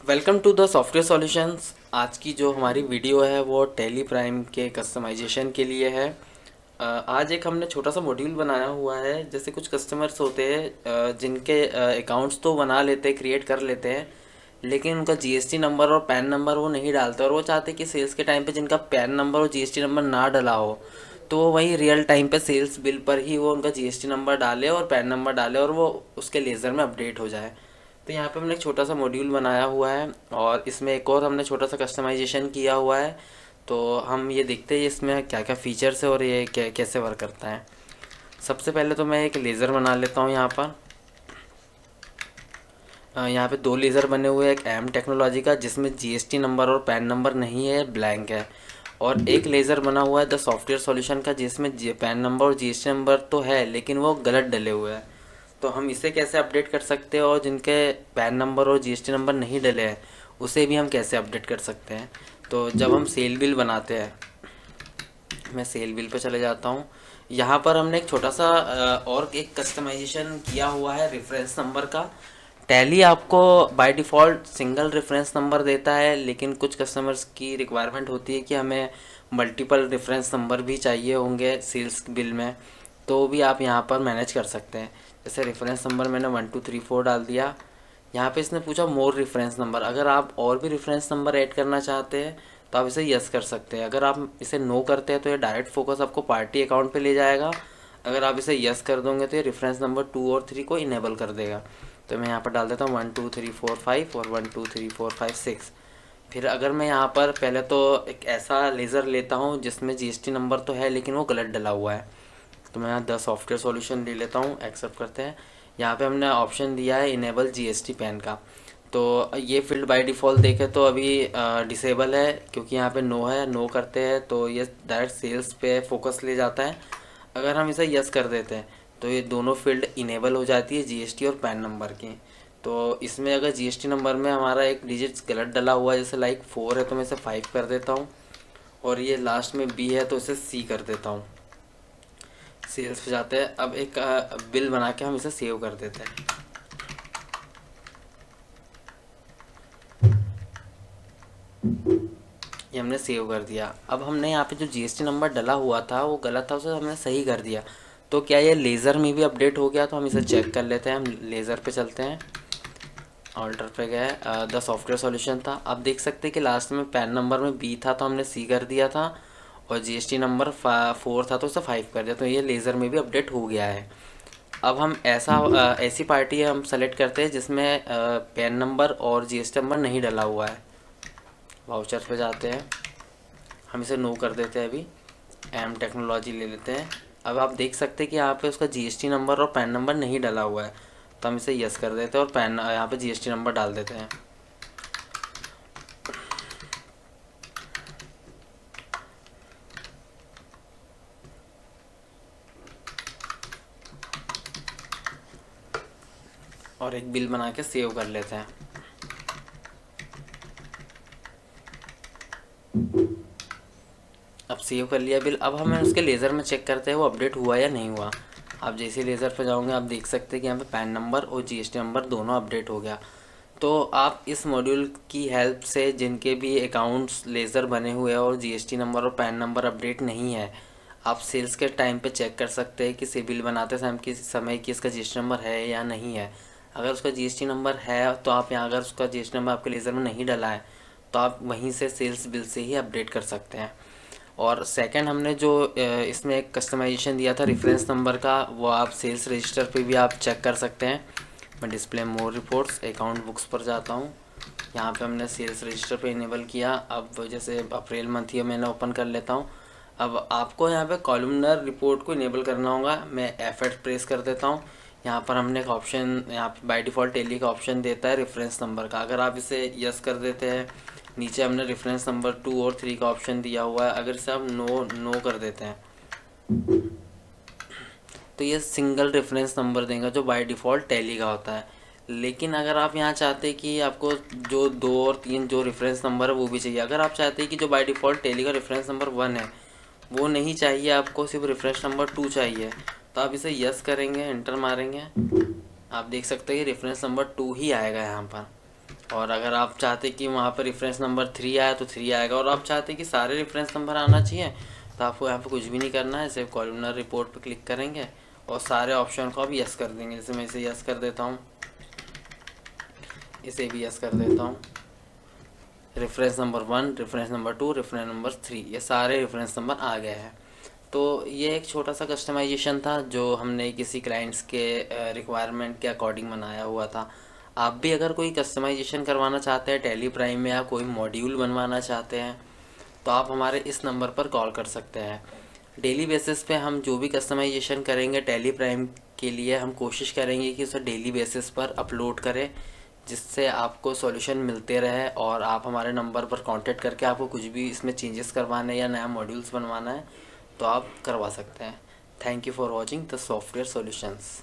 Welcome to the software solutions. आज की जो हमारी वीडियो है वो टैली प्राइम के कस्टमाइजेशन के लिए है। आज एक हमने छोटा सा मॉड्यूल बनाया हुआ है। जैसे कुछ कस्टमर्स होते हैं जिनके अकाउंट्स तो बना लेते हैं, क्रिएट कर लेते हैं, लेकिन उनका जीएसटी नंबर और पैन नंबर वो नहीं डालते, और वो चाहते हैं कि सेल्स के टाइम पे जिनका पैन नंबर और जीएसटी नंबर ना डला हो, तो वो वही रियल टाइम पे सेल्स बिल पर ही वो उनका जीएसटी नंबर डाले और पैन नंबर डाले और वो उसके लेज़र में अपडेट हो जाए। तो यहाँ पे हमने एक छोटा सा मॉड्यूल बनाया हुआ है और इसमें एक और हमने छोटा सा कस्टमाइजेशन किया हुआ है। तो हम ये देखते हैं इसमें क्या क्या फ़ीचर्स है और ये कैसे वर्क करता है। सबसे पहले तो मैं एक लेज़र बना लेता हूँ यहाँ पर। यहाँ पे दो लेज़र बने हुए हैं, एक एम टेक्नोलॉजी का जिसमें जीएसटी नंबर और पैन नंबर नहीं है, ब्लैंक है, और एक लेज़र बना हुआ है द सॉफ्टवेयर सॉल्यूशन का जिसमें पैन नंबर और जीएसटी नंबर तो है लेकिन वो गलत डले हुए हैं। तो हम इसे कैसे अपडेट कर सकते हैं, और जिनके पैन नंबर और जीएसटी नंबर नहीं डले हैं उसे भी हम कैसे अपडेट कर सकते हैं। तो जब हम सेल बिल बनाते हैं, मैं सेल बिल पे चले जाता हूँ। यहाँ पर हमने एक छोटा सा और एक कस्टमाइजेशन किया हुआ है रेफरेंस नंबर का। टैली आपको by default single reference number देता है, लेकिन कुछ कस्टमर्स की रिक्वायरमेंट होती है कि हमें मल्टीपल रेफरेंस नंबर भी चाहिए होंगे सेल्स बिल में, तो भी आप यहाँ पर मैनेज कर सकते हैं। जैसे रेफरेंस नंबर मैंने 1234 डाल दिया। यहाँ पे इसने पूछा मोर रेफरेंस नंबर, अगर आप और भी रेफरेंस नंबर ऐड करना चाहते हैं तो आप इसे यस कर सकते हैं। अगर आप इसे नो करते हैं तो ये डायरेक्ट फोकस आपको पार्टी अकाउंट पे ले जाएगा। अगर आप इसे यस कर दोगे तो ये रेफरेंस नंबर 2 और 3 को इनेबल कर देगा। तो मैं यहाँ पर डाल देता हूँ 1 2 3 4 5 और 1 2 3 4 5 6। फिर अगर मैं यहाँ पर पहले तो एक ऐसा लेज़र लेता हूँ जिसमें जीएसटी नंबर तो है लेकिन वो गलत डला हुआ है, तो मैं यहाँ 10 सॉफ्टवेयर सॉल्यूशन ले लेता हूँ, एक्सेप्ट करते हैं। यहाँ पे हमने ऑप्शन दिया है इनेबल जीएसटी पैन का। तो ये फील्ड बाय डिफ़ॉल्ट देखें तो अभी डिसेबल है, क्योंकि यहाँ पे नो है। नो करते हैं तो ये डायरेक्ट सेल्स पे फोकस ले जाता है। अगर हम इसे यस कर देते हैं तो ये दोनों फील्ड इनेबल हो जाती है, जीएसटी और पैन नंबर की। तो इसमें अगर जीएसटी नंबर में हमारा एक डिजिट गलत डला हुआ है, जैसे लाइक 4 है तो मैं इसे 5 कर देता हूँ, और ये लास्ट में बी है तो इसे सी कर देता हूँ। सेल्स पे जाते हैं। अब एक बिल बना के हम इसे सेव कर देते हैं। ये हमने सेव कर दिया। अब हमने यहाँ पे जो जीएसटी नंबर डला हुआ था वो गलत था, उसे हमने सही कर दिया। तो क्या ये लेज़र में भी अपडेट हो गया? तो हम इसे चेक कर लेते हैं। हम लेज़र पे चलते हैं, ऑल्टर पे गए, द सॉफ्टवेयर सॉल्यूशन था। आप देख सकते हैं कि लास्ट में पैन नंबर में बी था तो हमने सी कर दिया था, और जीएसटी नंबर 4 था तो उसे 5 कर दिया। तो ये लेज़र में भी अपडेट हो गया है। अब हम ऐसी पार्टी हम सेलेक्ट करते हैं जिसमें पैन नंबर और जीएसटी नंबर नहीं डला हुआ है। वाउचर पे जाते हैं, हम इसे नो कर देते हैं। अभी एम टेक्नोलॉजी ले लेते हैं। अब आप देख सकते हैं कि यहाँ पे उसका जीएसटी नंबर और पैन नंबर नहीं डला हुआ है, तो हम इसे यस कर देते हैं और पैन यहाँ पे जीएसटी नंबर डाल देते हैं। और एक बिल बना के सेव कर लेते हैं। अब सेव कर लिया बिल। अब हमें उसके लेज़र में चेक करते हैं वो अपडेट हुआ या नहीं हुआ। आप जैसे लेज़र पे जाओगे आप देख सकते हैं कि यहाँ पे पैन नंबर और जीएसटी नंबर दोनों अपडेट हो गया। तो आप इस मॉड्यूल की हेल्प से जिनके भी अकाउंट्स लेज़र बने हुए हैं और जीएसटी नंबर और पैन नंबर अपडेट नहीं है, आप सेल्स के टाइम पे चेक कर सकते हैं कि बिल बनाते समय कि इसका जीएसटी नंबर है या नहीं है। अगर उसका जीएसटी नंबर है तो आप यहाँ, अगर उसका जीएसटी नंबर आपके लेज़र में नहीं डला है तो आप वहीं से सेल्स बिल से ही अपडेट कर सकते हैं। और सेकंड हमने जो इसमें एक कस्टमाइजेशन दिया था रेफरेंस नंबर का, वो आप सेल्स रजिस्टर पे भी आप चेक कर सकते हैं। मैं डिस्प्ले मोर रिपोर्ट्स अकाउंट बुक्स पर जाता हूँ। यहाँ पे हमने सेल्स रजिस्टर पे इनेबल किया। अब जैसे अप्रैल मंथ ही मैंने ओपन कर लेता हूँ। अब आपको यहाँ पे कॉलमनर रिपोर्ट को इनेबल करना होगा। मैं F8 प्रेस कर देता हूँ। यहाँ पर हमने एक ऑप्शन, यहाँ पे बाय डिफ़ॉल्ट टेली का ऑप्शन देता है रेफरेंस नंबर का। अगर आप इसे यस कर देते हैं, नीचे हमने रेफरेंस नंबर 2 और 3 का ऑप्शन दिया हुआ है, अगर इसे आप नो कर देते हैं तो ये सिंगल रेफरेंस नंबर देगा जो बाय डिफ़ॉल्ट टैली का होता है। लेकिन अगर आप यहाँ चाहते हैं कि आपको जो 2 और 3 जो रेफरेंस नंबर है वो भी चाहिए, अगर आप चाहते हैं कि जो बाय डिफ़ॉल्ट टैली का रेफरेंस नंबर 1 है वो नहीं चाहिए, आपको सिर्फ रेफरेंस नंबर 2 चाहिए, तो आप इसे यस करेंगे, एंटर मारेंगे, आप देख सकते हैं कि रेफरेंस नंबर 2 ही आएगा यहाँ पर। और अगर आप चाहते कि वहाँ पर रेफरेंस नंबर 3 आया तो 3 आएगा, और आप चाहते कि सारे रेफरेंस नंबर आना चाहिए तो आपको यहाँ पे कुछ भी नहीं करना है, सिर्फ कॉलमनार रिपोर्ट पे क्लिक करेंगे और सारे ऑप्शन को आप यस कर देंगे। जैसे मैं इसे यस कर देता हूँ, इसे भी यस कर देता हूँ। Reference number 1, reference number 2, reference number 3, ये सारे रेफरेंस नंबर आ गए हैं। तो ये एक छोटा सा कस्टमाइजेशन था जो हमने किसी क्लाइंट्स के रिक्वायरमेंट के अकॉर्डिंग बनाया हुआ था। आप भी अगर कोई कस्टमाइजेशन करवाना चाहते हैं टैली प्राइम में या कोई मॉड्यूल बनवाना चाहते हैं तो आप हमारे इस नंबर पर कॉल कर सकते हैं। डेली बेसिस पे हम जो भी कस्टमाइजेशन करेंगे टैली प्राइम के लिए, हम कोशिश करेंगे कि उसे डेली बेसिस पर अपलोड करें, जिससे आपको सॉल्यूशन मिलते रहे और आप हमारे नंबर पर कांटेक्ट करके आपको कुछ भी इसमें चेंजेस करवाने या नया मॉड्यूल्स बनवाना है तो आप करवा सकते हैं। Thank you for watching the software solutions.